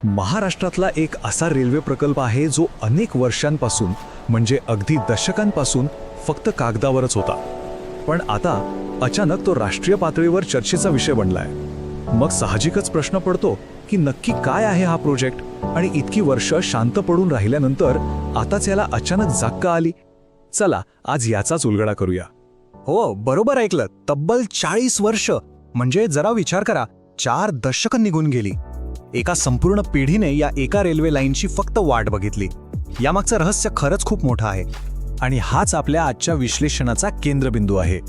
महाराष्ट्रातला एक असा रेल्वे प्रकल्प आहे जो अनेक वर्षांपासून म्हणजे अगदी दशकांपासून फक्त कागदावरच होता, पण आता अचानक तो राष्ट्रीय पातळीवर चर्चेचा विषय बनलाय। मग साहजिकच प्रश्न पडतो की नक्की काय आहे हा प्रोजेक्ट आणि इतकी वर्ष शांत पडून राहिल्यानंतर आताच याला अचानक जाग का आली। चला आज याचाच उलगडा करूया। हो, बरोबर ऐकलं। तब्बल 40 वर्ष म्हणजे जरा विचार करा, 4 दशकं निघून गेली। एका संपूर्ण पिढीने या एका रेल्वे लाईनची फक्त वाट बघितली। यामागचं रहस्य खरंच खूप मोठं आहे आणि हाच आपल्या आजच्या विश्लेषणाचा केंद्रबिंदू आहे।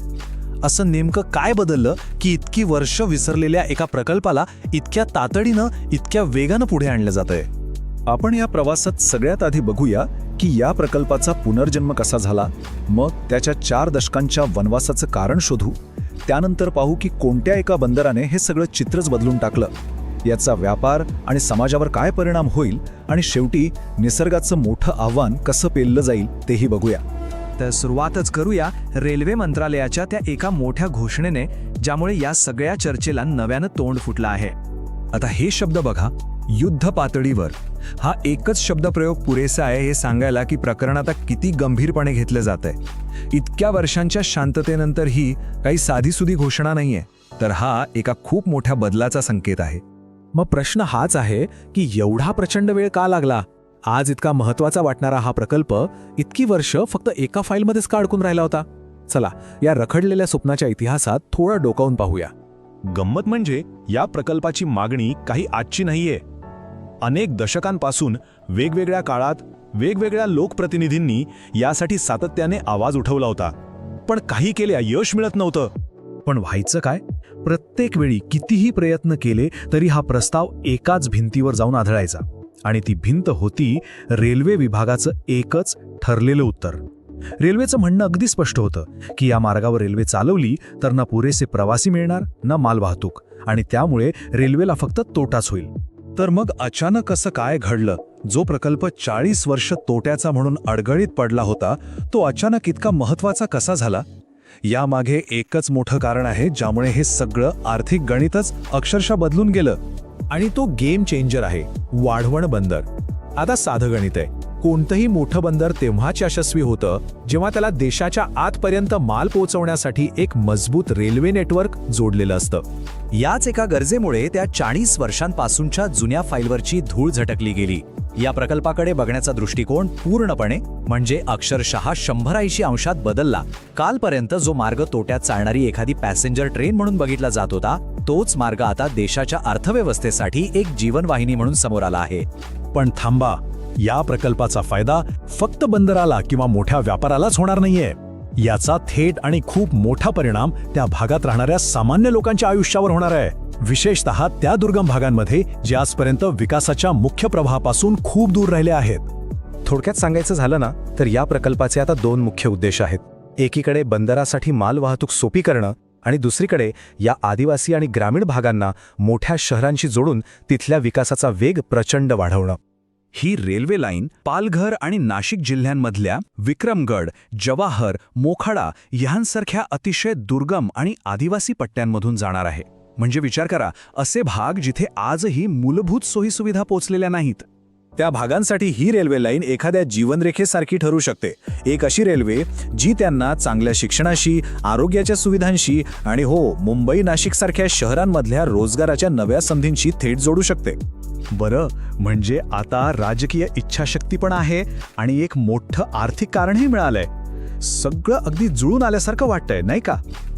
असं नेमकं काय बदललं की इतकी वर्ष विसरलेल्या एका प्रकल्पाला इतक्या तातडीनं इतक्या वेगानं पुढे आणलं जातंय। आपण या प्रवासात सगळ्यात आधी बघूया की या प्रकल्पाचा पुनर्जन्म कसा झाला, मग त्याच्या 4 दशकांच्या वनवासाचं कारण शोधू, त्यानंतर पाहू की कोणत्या एका बंदराने हे सगळं चित्रच बदलून टाकलं, याचा व्यापार आणि समाजावर काय परिणाम होईल, आणि शेवटी निसर्गाचं मोठं आव्हान कसं पेललं जाईल तेही बघूया। तर सुरुवातच करूया रेल्वे मंत्रालयाच्या त्या एका मोठ्या घोषणेने, ज्यामुळे या सगळ्या चर्चेला नव्यानं तोंड फुटलं आहे। आता हे शब्द बघा, युद्ध पातळीवर, हा एकच शब्दप्रयोग पुरेसा आहे हे सांगायला की प्रकरण आता किती गंभीरपणे घेतलं जातंय। इतक्या वर्षांच्या शांततेनंतर ही काही साधीसुधी घोषणा नाहीये, तर हा एका खूप मोठ्या बदलाचा संकेत आहे। मग प्रश्न हाच आहे की एवढा प्रचंड वेळ का लागला? आज इतका महत्त्वाचा वाटणारा हा प्रकल्प इतकी वर्ष फक्त एका फाईलमध्येच का अडकून राहिला होता? चला या रखडलेल्या स्वप्नाच्या इतिहासात थोडं डोकावून पाहूया। गंमत म्हणजे या प्रकल्पाची मागणी काही आजची नाहीये। अनेक दशकांपासून वेगवेगळ्या काळात वेगवेगळ्या लोकप्रतिनिधींनी यासाठी सातत्याने आवाज उठवला होता, पण काही केल्या यश मिळत नव्हतं। पण व्हायचं काय? प्रत्येक वेळी कितीही प्रयत्न केले तरी हा प्रस्ताव एकाच भिंतीवर जाऊन आढळायचा, आणि ती भिंत होती रेल्वे विभागाचं एकच ठरलेलं उत्तर। रेल्वेचं म्हणणं अगदी स्पष्ट होतं की या मार्गावर रेल्वे चालवली तर ना पुरेसे प्रवासी मिळणार ना मालवाहतूक, आणि त्यामुळे रेल्वेला फक्त तोटाच होईल। तर मग अचानक असं काय घडलं? जो प्रकल्प 40 वर्ष तोट्याचा म्हणून अडगळीत पडला होता, तो अचानक इतका महत्त्वाचा कसा झाला? यामागे एकच मोठं कारण आहे ज्यामुळे हे सगळं आर्थिक गणितच अक्षरशः बदलून गेलं, आणि तो गेम चेंजर आहे वाढवण बंदर। आता साधं गणित आहे, कोणतंही मोठं बंदर तेव्हाच यशस्वी होतं जेव्हा त्याला देशाच्या आतपर्यंत माल पोहोचवण्यासाठी एक मजबूत रेल्वे नेटवर्क जोडलेलं असतं। याच एका गरजेमुळे त्या 40 वर्षांपासूनच्या जुन्या फाईलवरची धूळ झटकली गेली। या प्रकल्पाकडे बघण्याचा दृष्टिकोन पूर्णपणे म्हणजे अक्षरशः 180 अंशात बदलला। कालपर्यंत जो मार्ग तोट्यात चालणारी एखादी पॅसेंजर ट्रेन म्हणून बघितला जात होता, तोच मार्ग आता देशाच्या अर्थव्यवस्थेसाठी एक जीवनवाहिनी म्हणून समोर आला आहे। पण थांबा, या प्रकल्पाचा फायदा फक्त बंदराला किंवा मोठ्या व्यापारालाच होणार नाहीये। याचा थेट आणि खूप मोठा परिणाम त्या भागात राहणाऱ्या सामान्य लोकांच्या आयुष्यावर होणार आहे, विशेषतः त्या दुर्गम भागांमध्ये जे आजपर्यंत विकासाच्या मुख्य प्रवाहापासून खूप दूर राहिले आहेत। थोडक्यात सांगायचं झालं ना, तर या प्रकल्पाचे आता 2 मुख्य उद्देश आहेत। एकीकडे बंदरासाठी मालवाहतूक सोपी करणं, आणि दुसरीकडे या आदिवासी आणि ग्रामीण भागांना मोठ्या शहरांशी जोडून तिथल्या विकासाचा वेग प्रचंड वाढवणं। ही रेल्वे लाईन पालघर आणि नाशिक जिल्ह्यांमधल्या विक्रमगड, जवाहर, मोखाडा यांसारख्या अतिशय दुर्गम आणि आदिवासी पट्ट्यांमधून जाणार आहे। म्हणजे विचार करा, असे भाग जिथे आजही मूलभूत सोयीसुविधा पोचलेल्या नाहीत, त्या भागांसाठी ही रेल्वे लाईन एखाद्या जीवनरेखेसारखी ठरू शकते। एक अशी रेल्वे जी त्यांना चांगल्या शिक्षणाशी, आरोग्याच्या सुविधांशी आणि मुंबई नाशिकसारख्या शहरांमधल्या रोजगाराच्या नव्या संधींशी थेट जोडू शकते। बरं, म्हणजे आता राजकीय इच्छाशक्ती पण आहे आणि एक मोठं आर्थिक कारणही मिळालंय। सगळं अगदी जुळून आल्यासारखं वाटतंय, नाही का?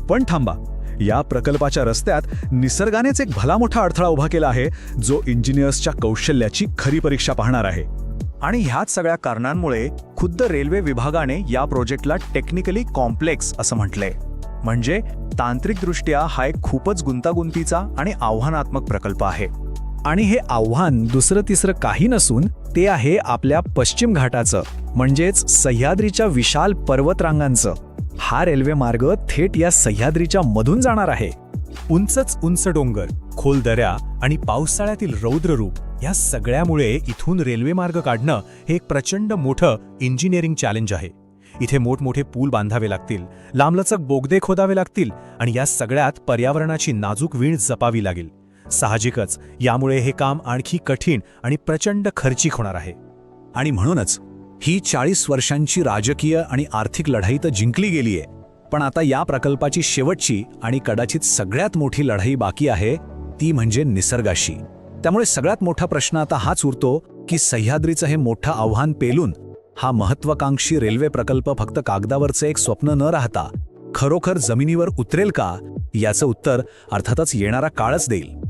पण थांबा, या प्रकल्पाच्या रस्त्यात निसर्गानेच एक भला मोठा अडथळा उभा केला आहे, जो इंजिनियर्सच्या कौशल्याची खरी परीक्षा पाहणार आहे। आणि ह्याच सगळ्या कारणांमुळे खुद्द रेल्वे विभागाने या प्रोजेक्टला टेक्निकली कॉम्प्लेक्स असं म्हटलंय। म्हणजे तांत्रिकदृष्ट्या हा एक खूपच गुंतागुंतीचा आणि आव्हानात्मक प्रकल्प आहे। आणि हे आव्हान दुसरं तिसरं काही नसून ते आहे आपल्या पश्चिम घाटाचं, म्हणजेच सह्याद्रीच्या विशाल पर्वतरांगांचं। हा रेल्वे मार्ग थेट या सह्याद्रीच्या मधून जाणार आहे। उंचच उंच डोंगर, खोल दऱ्या आणि पावसाळ्यातील रौद्ररूप, या सगळ्यामुळे इथून रेल्वे मार्ग काढणं हे एक प्रचंड मोठं इंजिनिअरिंग चॅलेंज आहे। इथे मोठमोठे पूल बांधावे लागतील, लांबलचक बोगदे खोदावे लागतील, आणि या सगळ्यात पर्यावरणाची नाजूक वीण जपावी लागेल। साहजिकच यामुळे हे काम आणखी कठीण आणि प्रचंड खर्चिक होणार आहे. आणि म्हणूनच ही 40 वर्षांची राजकीय आणि आर्थिक लढाई तर जिंकली गेलीये, पण आता या प्रकल्पाची शेवटची आणि कदाचित सगळ्यात मोठी लढाई बाकी आहे, ती म्हणजे निसर्गाशी. त्यामुळे सगळ्यात मोठा प्रश्न आता हाच उरतो की सह्याद्रीचं हे मोठं आव्हान पेलून हा महत्त्वाकांक्षी रेल्वे प्रकल्प फक्त कागदावरचं एक स्वप्न न राहता खरोखर जमिनीवर उतरेल का, याचं उत्तर अर्थातच येणारा काळच देईल.